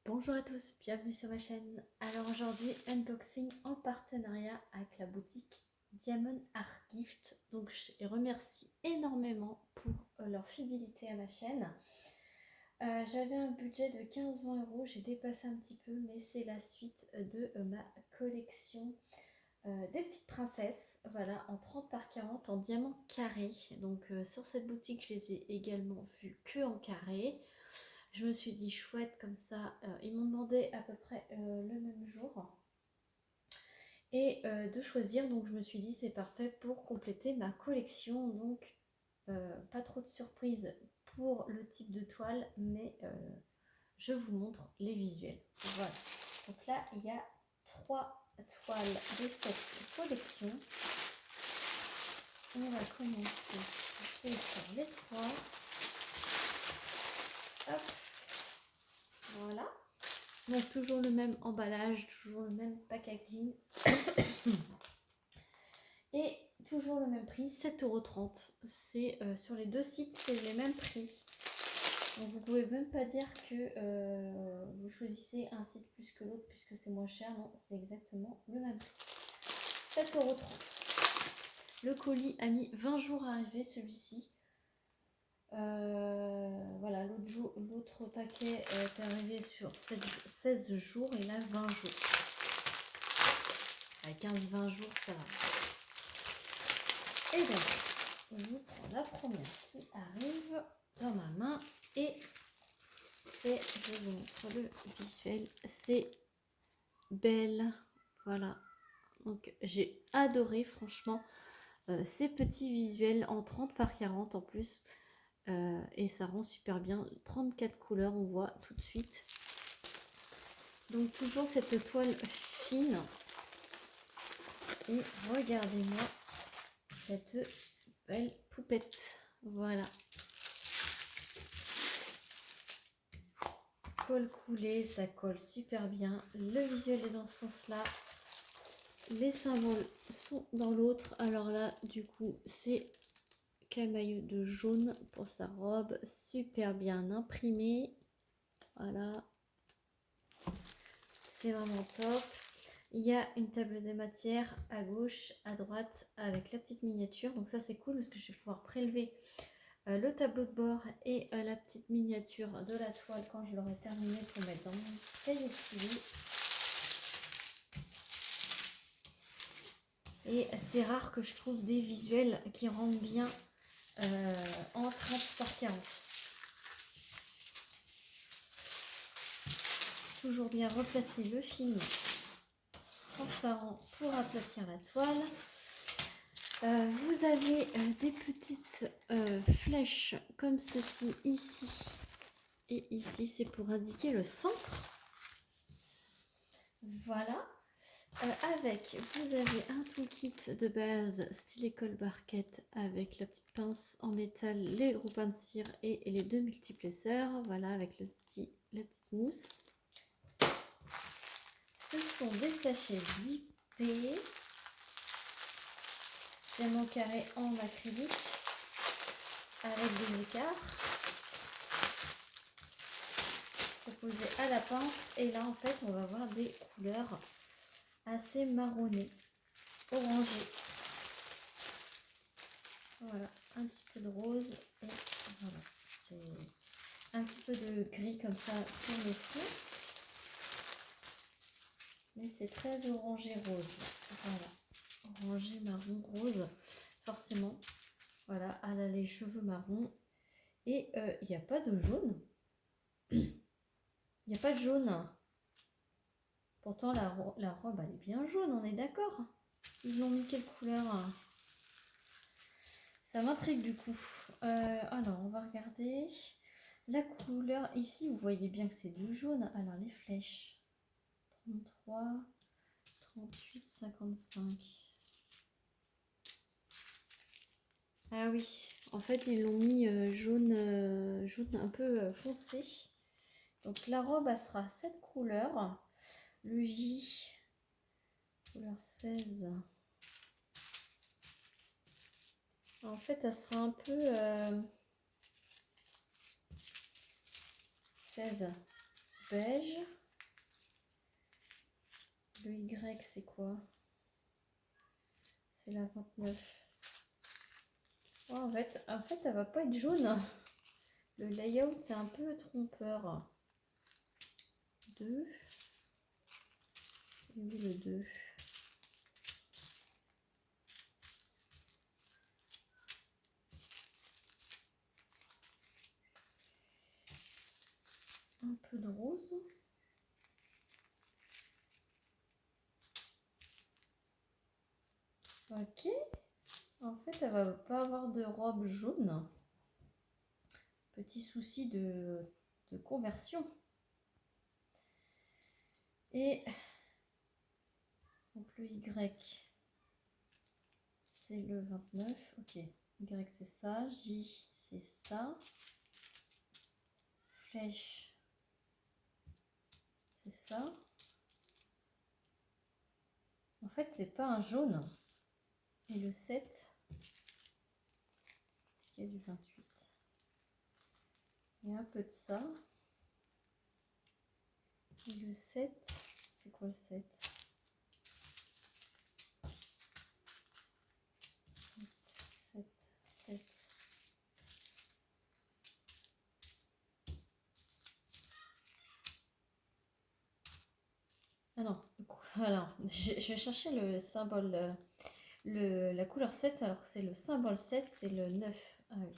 Bonjour à tous, bienvenue sur ma chaîne. Alors aujourd'hui, unboxing en partenariat avec la boutique Diamond Art Gift. Donc je les remercie énormément pour leur fidélité à ma chaîne. J'avais un budget de 15-20 euros, j'ai dépassé un petit peu, mais c'est la suite de ma collection des petites princesses. Voilà, en 30 par 40 en diamant carré. Donc sur cette boutique, je les ai également vues que en carré. Je me suis dit chouette comme ça, ils m'ont demandé à peu près le même jour et de choisir, donc je me suis dit c'est parfait pour compléter ma collection. Donc pas trop de surprises pour le type de toile, mais je vous montre les visuels. Voilà, donc là il y a 3 toiles de cette collection. On va commencer, je vais faire les 3. Hop. Voilà, donc toujours le même emballage, toujours le même packaging et toujours le même prix, 7,30 €. C'est sur les deux sites, c'est les mêmes prix. Donc vous pouvez même pas dire que vous choisissez un site plus que l'autre puisque c'est moins cher. Non, c'est exactement le même prix, 7,30 €. Le colis a mis 20 jours à arriver, celui-ci. Voilà, l'autre paquet est arrivé sur 16 jours et là 20 jours. À 15-20 jours, ça va. Et donc, je vous prends la première qui arrive dans ma main et c'est, je vous montre le visuel, c'est belle. Voilà, donc j'ai adoré franchement ces petits visuels en 30 par 40 en plus. Et ça rend super bien, 34 couleurs, on voit tout de suite. Donc toujours cette toile fine et regardez-moi cette belle poupette. Voilà, colle coulée, ça colle super bien, le visuel est dans ce sens là, les symboles sont dans l'autre. Alors là du coup c'est camailleux de jaune pour sa robe, super bien imprimé. Voilà, c'est vraiment top. Il y a une table des matières à gauche, à droite avec la petite miniature. Donc ça c'est cool parce que je vais pouvoir prélever le tableau de bord et la petite miniature de la toile quand je l'aurai terminé pour mettre dans mon cahier de suivi. Et c'est rare que je trouve des visuels qui rendent bien en 30 par 40. Toujours bien replacer le film transparent pour aplatir la toile. Vous avez des petites flèches comme ceci ici et ici, c'est pour indiquer le centre. Voilà, avec, vous avez un toolkit de base style école barquette avec la petite pince en métal, les gros pains de cire et les deux multiplesseurs. Voilà, avec la petite mousse. Ce sont des sachets zippés, diamant carré en acrylique avec des écarts proposés à la pince. Et là en fait on va avoir des couleurs assez marronnées, orangées. Voilà, un petit peu de rose et voilà, c'est un petit peu de gris comme ça pour le fond. Mais c'est très orangé rose. Voilà, orangé, marron, rose, forcément. Voilà, elle a les cheveux marrons. Et il n'y a pas de jaune. Il n'y a pas de jaune. Pourtant, la robe, elle est bien jaune, on est d'accord. Ils l'ont mis quelle couleur? Ça m'intrigue du coup. Alors, on va regarder. La couleur, ici, vous voyez bien que c'est du jaune. Alors, les flèches. 33, 38, 55. Ah oui, en fait, ils l'ont mis jaune, jaune un peu foncé. Donc, la robe, elle sera cette couleur. Le J, couleur 16. En fait, elle sera un peu 16 beige. Le Y, c'est quoi? C'est la 29. Oh, en fait, elle va pas être jaune. Le layout, c'est un peu trompeur. 2. Et oui, le 2. Un peu de rose. Ok. En fait, elle va pas avoir de robe jaune. Petit souci de conversion. Et donc le Y, c'est le 29. Ok. Y, c'est ça. J, c'est ça. Flèche, c'est ça. En fait, c'est pas un jaune. Et le 7, est-ce qu'il y a du 28? Il y a un peu de ça. Et le 7, c'est quoi le 7? 7, 7. Ah non, alors, je vais chercher le symbole, la couleur 7, alors que c'est le symbole 7, c'est le 9. Ah oui.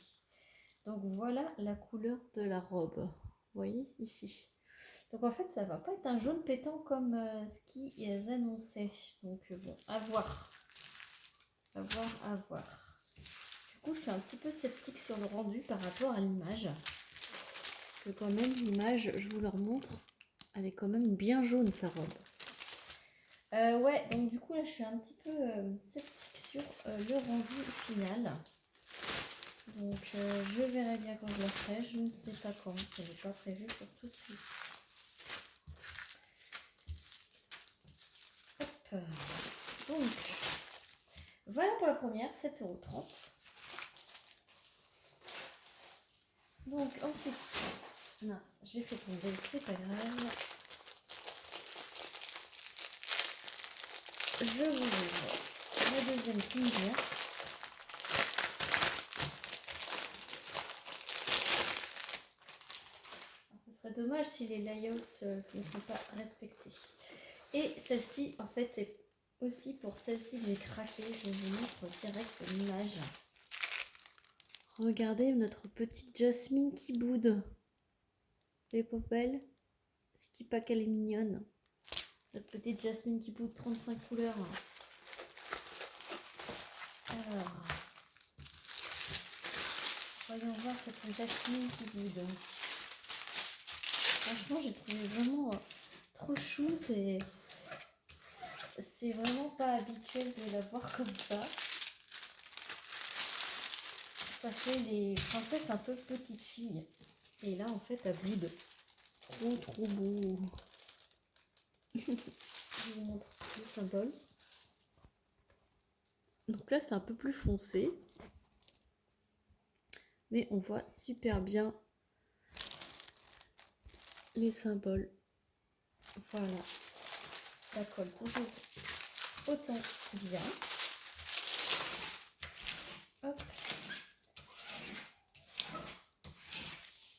Donc voilà la couleur de la robe. Vous voyez ici. Donc en fait, ça va pas être un jaune pétant comme ce qu'ils annonçaient. Donc bon, à voir. À voir, à voir. Du coup, je suis un petit peu sceptique sur le rendu par rapport à l'image. Parce que quand même, l'image, je vous la remontre, elle est quand même bien jaune, sa robe. Ouais, donc du coup, là, je suis un petit peu sceptique sur le rendu final. Donc, je verrai bien quand je la ferai. Je ne sais pas quand. Ce n'est pas prévu pour tout de suite. Hop. Donc, voilà pour la première, 7,30 €. Donc, ensuite, mince, je l'ai fait tomber, c'est pas grave. Je vous ouvre la deuxième cuillère. Ce serait dommage si les layouts ne sont pas respectés. Et celle-ci, en fait, c'est aussi pour celle-ci que j'ai craqué. Je vais vous montrer direct l'image. Regardez notre petite Jasmine qui boude. Elle est pas belle? Ce qui pas qu'elle est mignonne. Notre petite Jasmine qui boude, 35 couleurs. Alors, voyons voir cette Jasmine qui boude. Franchement, j'ai trouvé vraiment trop chou. C'est vraiment pas habituel de la voir comme ça. Ça fait les princesses un peu petites filles. Et là, en fait, elle boude. Trop beau. Je vous montre le symbole. Donc là, c'est un peu plus foncé. Mais on voit super bien les symboles. Voilà. Ça colle toujours autant bien. Hop.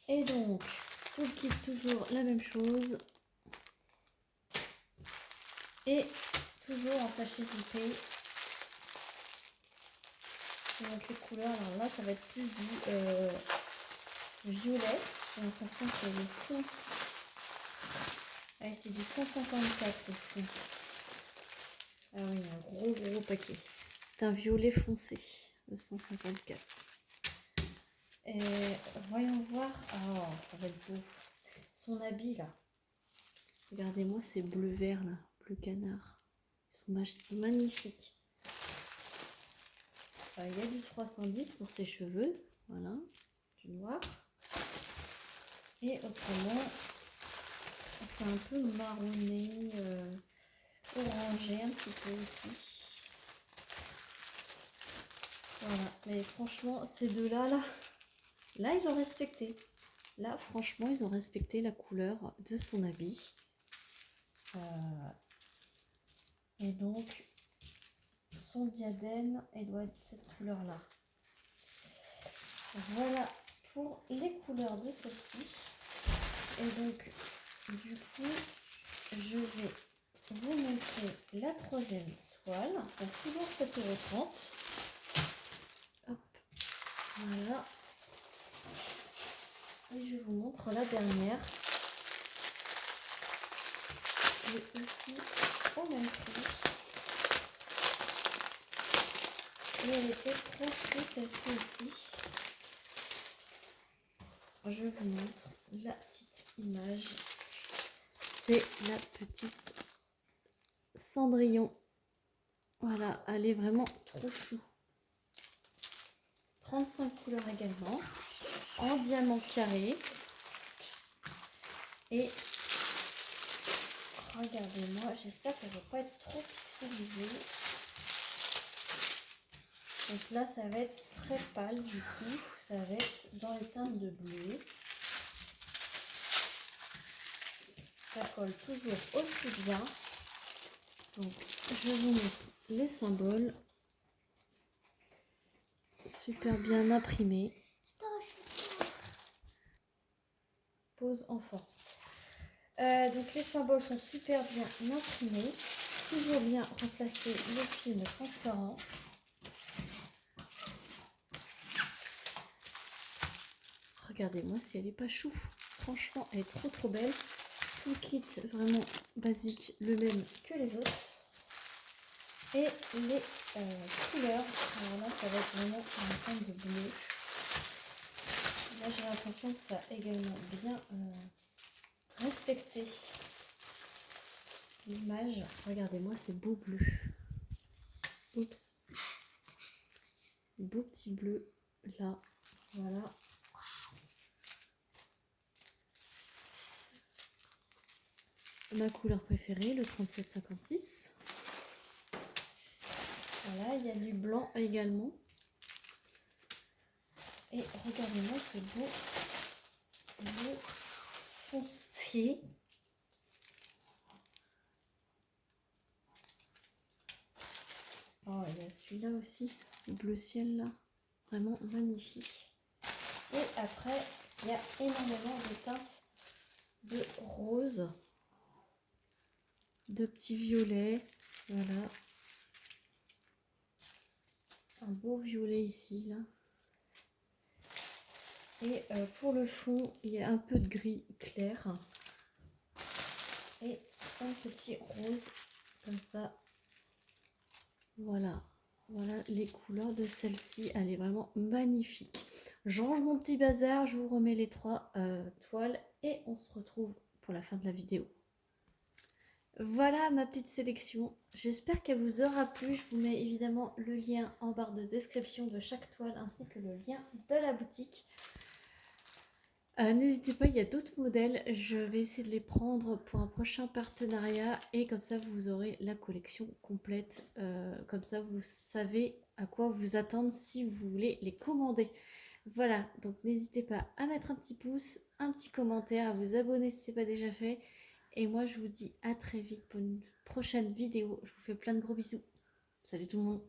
Et donc, tout le kit, toujours la même chose. Et toujours en sachet zippé. Donc les couleurs, alors là, ça va être plus du violet. J'ai l'impression que le fond... Allez, c'est du 154 le fond. Ah oui, un gros paquet. C'est un violet foncé, le 154. Et voyons voir. Oh, ça va être beau. Son habit là. Regardez-moi ces bleus verts là, bleu canard. Ils sont magnifiques. Il y a du 310 pour ses cheveux. Voilà, du noir. Et autrement, c'est un peu marronné, orangé un petit peu aussi. Voilà, mais franchement, ces deux-là, là, ils ont respecté. Là, franchement, ils ont respecté la couleur de son habit. Et donc, son diadème, elle doit être cette couleur-là. Voilà pour les couleurs de celle-ci. Et donc, du coup, je vais vous montrer la troisième toile. Donc, toujours 7,30 €. Hop, voilà. Et je vous montre la dernière. Et aussi au même prix. Et elle était trop chou celle-ci aussi. Je vous montre la petite image. C'est la petite Cendrillon. Voilà, elle est vraiment trop chou. 35 couleurs également. En diamant carré. Et regardez-moi, j'espère qu'elle ne va pas être trop pixelisée. Donc là, ça va être très pâle du coup. Ça va être dans les teintes de bleu. Ça colle toujours aussi bien. Donc, je vous montre les symboles. Super bien imprimés. Pose enfant. Donc les symboles sont super bien imprimés. Toujours bien remplacer le film transparent. Regardez-moi si elle n'est pas chou. Franchement, elle est trop belle. Tout kit vraiment basique, le même que les autres. Et les couleurs, alors là ça va être vraiment en teinte de bleu. Là j'ai l'impression que ça a également bien respecté l'image. Regardez-moi ces beaux bleus. Oups. Beau petit bleu là. Voilà. Ma couleur préférée, le 3756. Voilà, il y a du blanc également. Et regardez-moi ce beau bleu foncé. Oh, il y a celui-là aussi, le bleu ciel là. Vraiment magnifique. Et après, il y a énormément de teintes de rose. De petits violets. Voilà. Un beau violet ici, là. Et pour le fond, il y a un peu de gris clair. Et un petit rose, comme ça. Voilà. Voilà les couleurs de celle-ci. Elle est vraiment magnifique. Je range mon petit bazar, je vous remets les 3 toiles et on se retrouve pour la fin de la vidéo. Voilà ma petite sélection, j'espère qu'elle vous aura plu. Je vous mets évidemment le lien en barre de description de chaque toile ainsi que le lien de la boutique. N'hésitez pas, il y a d'autres modèles, je vais essayer de les prendre pour un prochain partenariat et comme ça vous aurez la collection complète, comme ça vous savez à quoi vous attendre si vous voulez les commander. Voilà, donc n'hésitez pas à mettre un petit pouce, un petit commentaire, à vous abonner si ce n'est pas déjà fait. Et moi, je vous dis à très vite pour une prochaine vidéo. Je vous fais plein de gros bisous. Salut tout le monde.